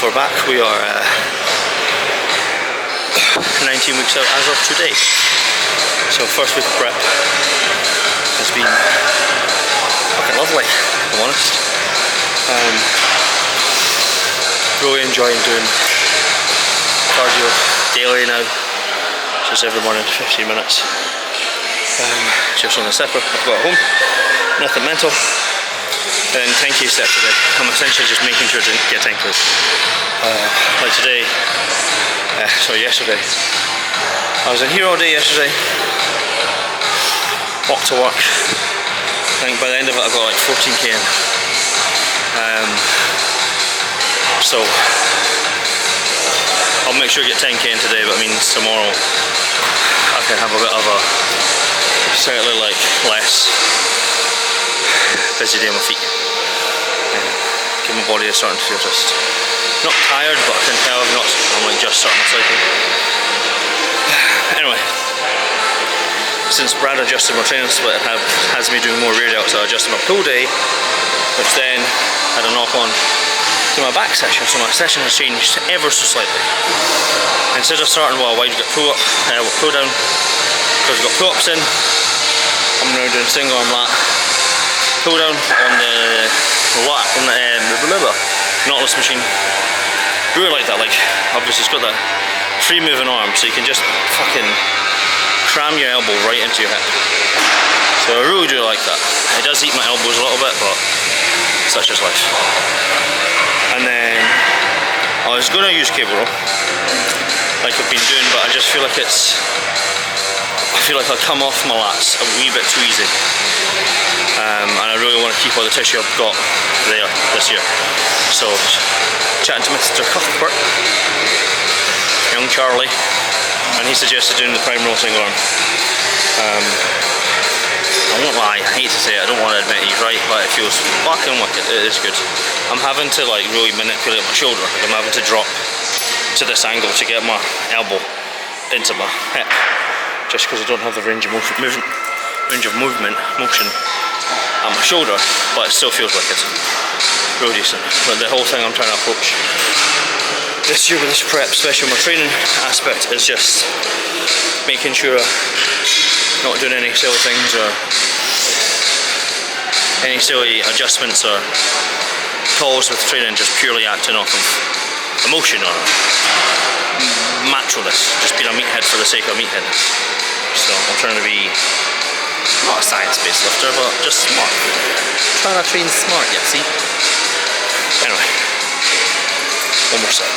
we're back. We are 19 weeks out as of today. So first week of prep has been fucking lovely, if I'm honest. Really enjoying doing cardio daily now. Just every morning, 15 minutes. Just on the stepper I've got at home. Nothing mental. Then 10k steps a day. I'm essentially just making sure to get 10k. Like today, yesterday. I was in here all day yesterday. Walked to work. I think by the end of it I got like 14k in. So I'll make sure to get 10k in today, but it means tomorrow I can have a bit of a slightly like less busy day on my feet. My body is starting to feel just not tired, but I can tell I'm like just starting to cycle. Anyway, since Brad adjusted my training split, it has me doing more rear delts. So I adjusted my pull day, which then had a knock on to my back session. So my session has changed ever so slightly. Instead of starting with a wide pull up, pull down, because we've got pull ups in, I'm now doing single arm lat pull down on the Nautilus machine. Really like that, like obviously it's got that free moving arm, so you can just fucking cram your elbow right into your hip. So I really do like that. It does eat my elbows a little bit, but such is life. And then I was going to use cable row, like I've been doing, but I just feel like I come off my lats a wee bit too easy. And I really want to keep all the tissue I've got there this year. So, chatting to Mr. Cuthbert, young Charlie, and he suggested doing the prime roll single arm. I won't lie, I hate to say it, I don't want to admit he's right, but it feels fucking wicked. It is good. I'm having to like really manipulate my shoulder. Like I'm having to drop to this angle to get my elbow into my hip, just because I don't have the range of motion at my shoulder, but it still feels wicked. Real decent. But the whole thing I'm trying to approach this year with this prep, especially my training aspect, is just making sure I'm not doing any silly things or any silly adjustments or calls with training, just purely acting off of emotion or naturalness, just being a meathead for the sake of meatheadness. So I'm trying to be not a science-based lifter, but just smart. Trying to train smart, yeah, see? Anyway, one more set.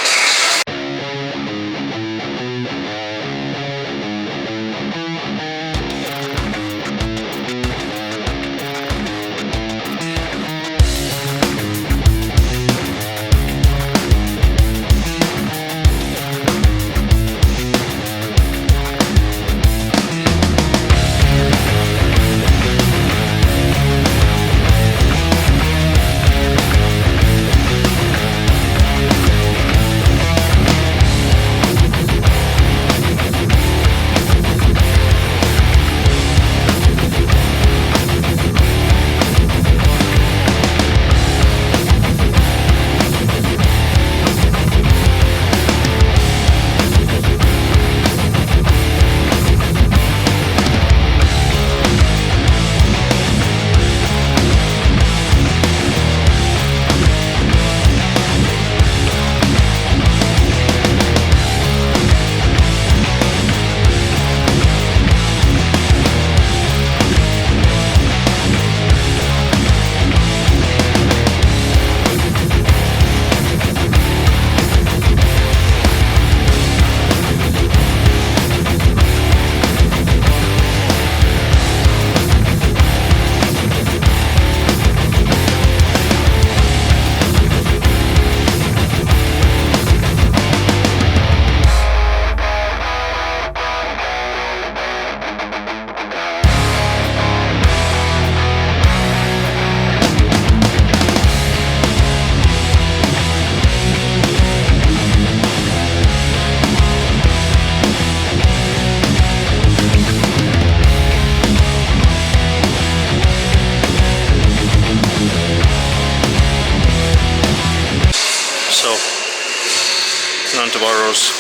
onto burrows.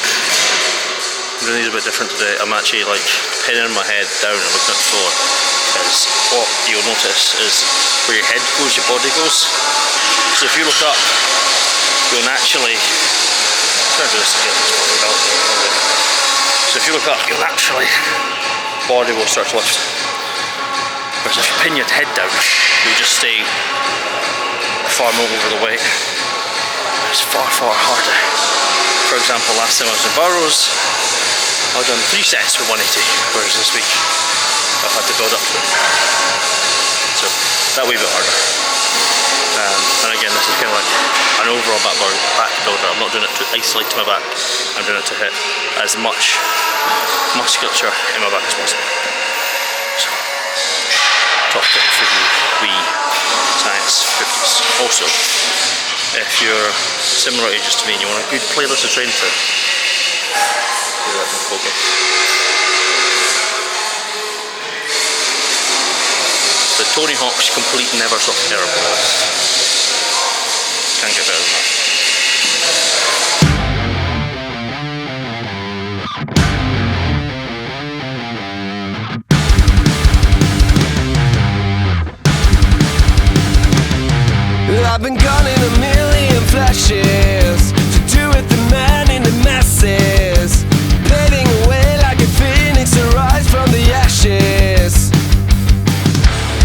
I'm doing these a bit different today. I'm actually like pinning my head down and looking at the floor, because what you'll notice is where your head goes, your body goes. So if you look up, you'll naturally, try to do this again, so if you look up, you'll naturally, body will start to lift. Whereas if you pin your head down, you'll just stay far more over the weight. It's far harder. For example, last time I was in burrows, I've done 3 sets with 180, whereas this week I've had to build up to it. So that wee bit harder. And again, this is kind of like an overall back builder. I'm not doing it to isolate to my back, I'm doing it to hit as much musculature in my back as possible. So, top tip for you wee science 50s. Also, if you're similar ages to me and you want a good playlist to train to, do that in focus. The Tony Hawk's Complete Never Stop Terror playlist. Can't get better than that. I've been gone in a million flashes to do with the man in the masses, fading away like a phoenix to rise from the ashes.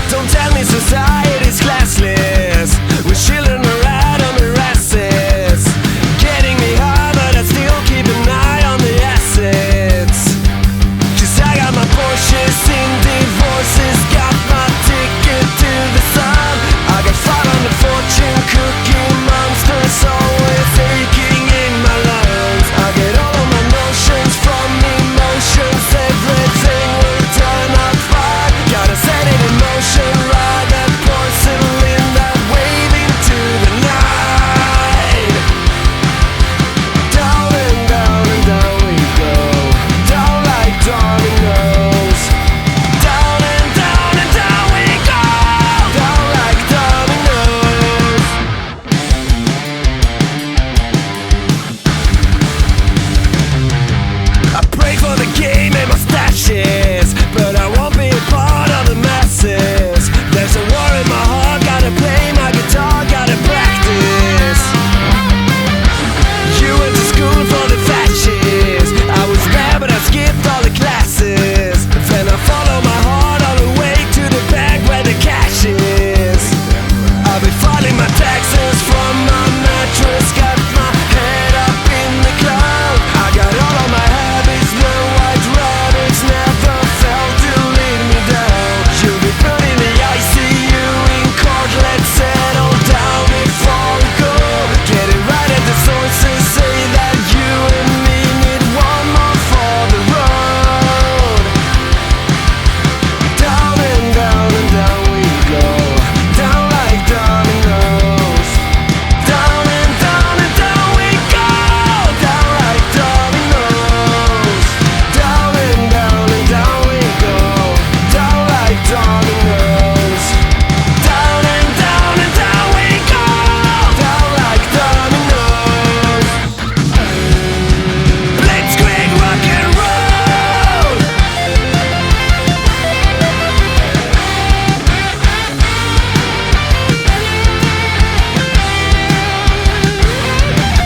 Don't tell me society's classless, we're children around on the asses, getting me high but I still keep an eye on the assets. Cause I got my Porsches in divorces, got my ticket to the sun, I got fun on the fortune cookie monsters, always aching in my lungs. I get all of my notions from emotions, everything will turn out fine. Gotta set it in motion, ride that porcelain that wave into the night. Down and down and down we go, down like dominoes. Down and down we go, down like dominoes. I pray for the game and my stashes, but I won't be a part of the masses. There's a war in my heart, gotta play my guitar, gotta practice. You went to school for the fascists, I was there but I skipped all the classes. Then I follow my heart all the way to the bank where the cash is. I'll be filing my taxes from my mattress, got my head up in the cloud. I got all of my habits, no white rabbits, never felt to lead me down. You'll be put in the ICU in court, let's settle down before we go. Get it right at the sources, say that you and me need one more for the road. Down and down we go, down like dominoes. Down and down we go, down like dominoes. Down and down we go, down like dominoes. Down and down we go, down like dominoes. Blitzkrieg rock and roll.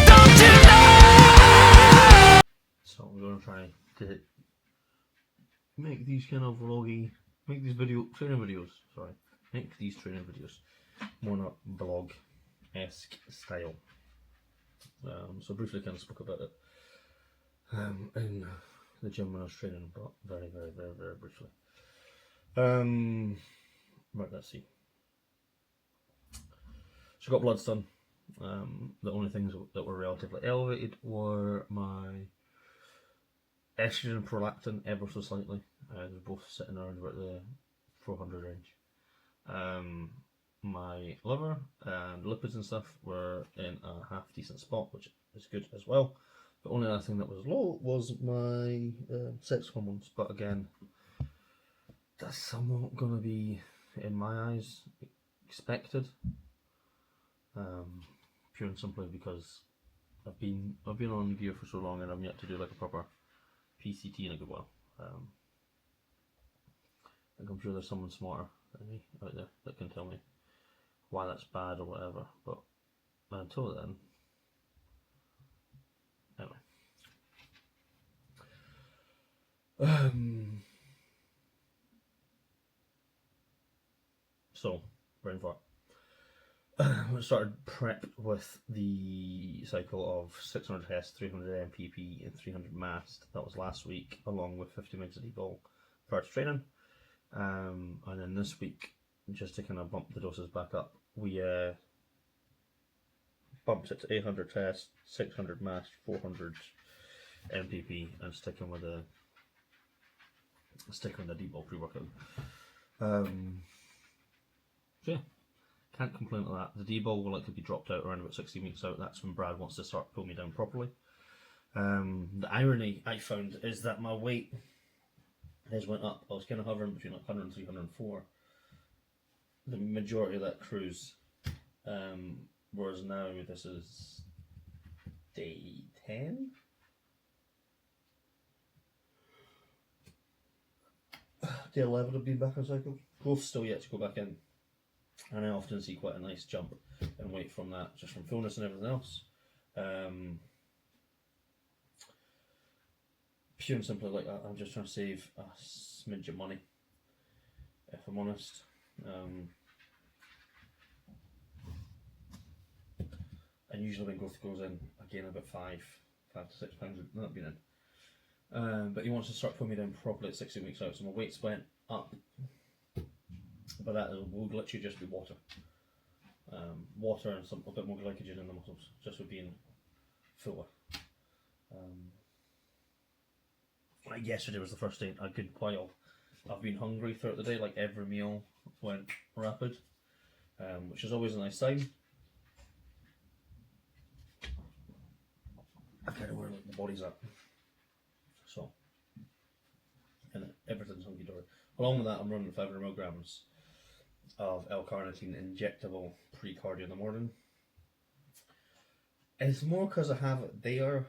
Don't you know? So I'm going to try to make these kind of vloggy, make these training videos more in a blog-esque style. So briefly kind of spoke about it in the gym when I was training, but very briefly. Right, let's see. So I got bloods done. The only things that were relatively elevated were my estrogen and prolactin ever so slightly. They're both sitting around about the 400 range. My liver and lipids and stuff were in a half decent spot, which is good as well. The only other thing that was low was my sex hormones, but again, that's somewhat going to be, in my eyes, expected. Pure and simply because I've been on gear for so long, and I'm yet to do like a proper PCT in a good while. Like I'm sure there's someone smarter than me out there that can tell me why that's bad or whatever. But until then, anyway. So, brain fart. We started prep with the cycle of 600 HES, 300 MPP, and 300 MAST. That was last week, along with 50 mg of D-bol prior to training. And then this week, just to kind of bump the doses back up, we bumped it to 800 HES, 600 MAST, 400 MPP, and sticking with the D-bol pre-workout. So yeah. Can't complain with that. The D-bol will likely be dropped out around about 16 weeks out. That's when Brad wants to start pulling me down properly. The irony I found is that my weight has went up. I was kind of hovering between like 103, 104. The majority of that cruise. Whereas now this is day 10. Day 11 of being back on cycle. Both still yet to go back in. And I often see quite a nice jump in weight from that, just from fullness and everything else. Pure and simply, like I'm just trying to save a smidge of money, if I'm honest. And usually when growth goes in, again about £5 to £6 not been in. But he wants to start putting me down properly at 16 weeks out, so my weight's went up. But that will literally just be water. Water and a bit more glycogen in the muscles, just with being fuller. Like yesterday was the first day in a good while I've been hungry throughout the day, like every meal went rapid, which is always a nice sign. I kind of where like, the body's at. So, and everything's hunky-dory. Along with that, I'm running 500 milligrams of L-carnitine injectable pre-cardio in the morning. It's more because I have it there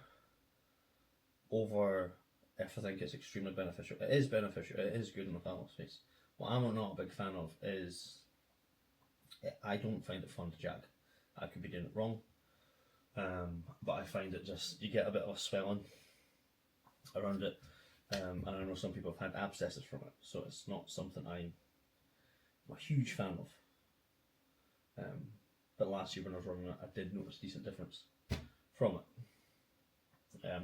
over if I think it's extremely beneficial. It is beneficial, it is good in the fat space. What I'm not a big fan of is I don't find it fun to jag. I could be doing it wrong, but I find it just, you get a bit of a swelling around it, and I know some people have had abscesses from it, so it's not something I'm a huge fan of. But last year when I was running it, I did notice a decent difference from it.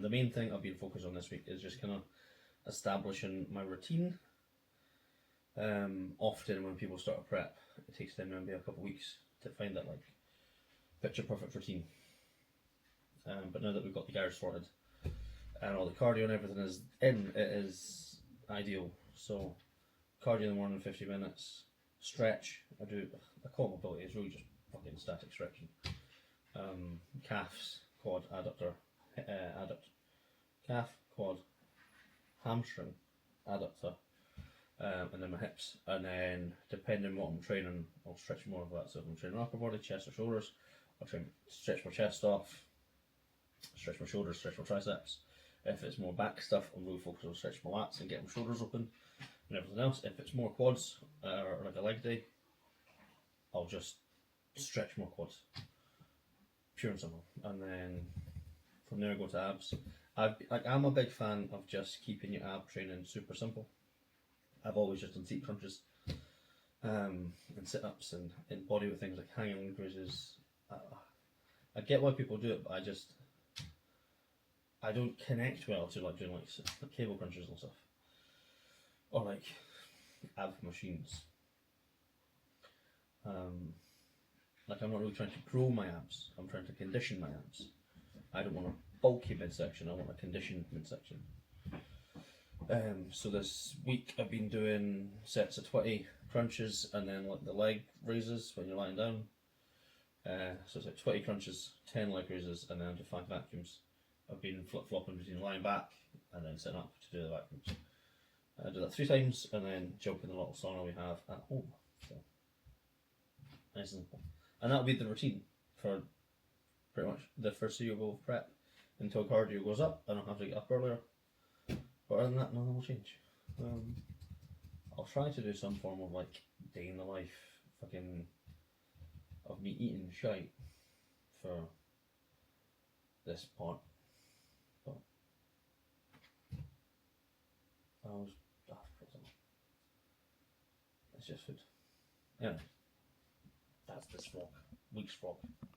The main thing I've been focused on this week is just kind of establishing my routine. Often when people start a prep, it takes them maybe a couple of weeks to find that like picture perfect routine. But now that we've got the garage sorted and all the cardio and everything is in, it is ideal. So cardio in the morning, 50 minutes. Stretch, I call it mobility, it's really just fucking static stretching. Calves, quad, adductor, calf, quad, hamstring, adductor, and then my hips. And then depending on what I'm training, I'll stretch more of that. So if I'm training upper body, chest or shoulders, I'll stretch my chest off, stretch my shoulders, stretch my triceps. If it's more back stuff, I'm really focused on stretching my lats and getting my shoulders open and everything else. If it's more quads or like a leg day, I'll just stretch more quads, pure and simple. And then from there I go to abs. I'm a big fan of just keeping your ab training super simple. I've always just done seat crunches and sit-ups and body with things like hanging leg raises. I get why people do it, but I don't connect well to like doing like cable crunches and stuff, or like ab machines. Like I'm not really trying to grow my abs, I'm trying to condition my abs. I don't want a bulky midsection, I want a conditioned midsection. So this week I've been doing sets of 20 crunches and then like the leg raises when you're lying down. So it's like 20 crunches, 10 leg raises, and then into 5 vacuums. I've been flip-flopping between lying back and then sitting up to do the vacuums. I do that 3 times and then jump in the little sauna we have at home. So nice and simple. And that'll be the routine for pretty much the foreseeable prep until cardio goes up and I'll have to get up earlier. But other than that, nothing will change. I'll try to do some form of like day in the life fucking of me eating shite for this part. But it's just food. Anyway, that's this vlog, week's vlog.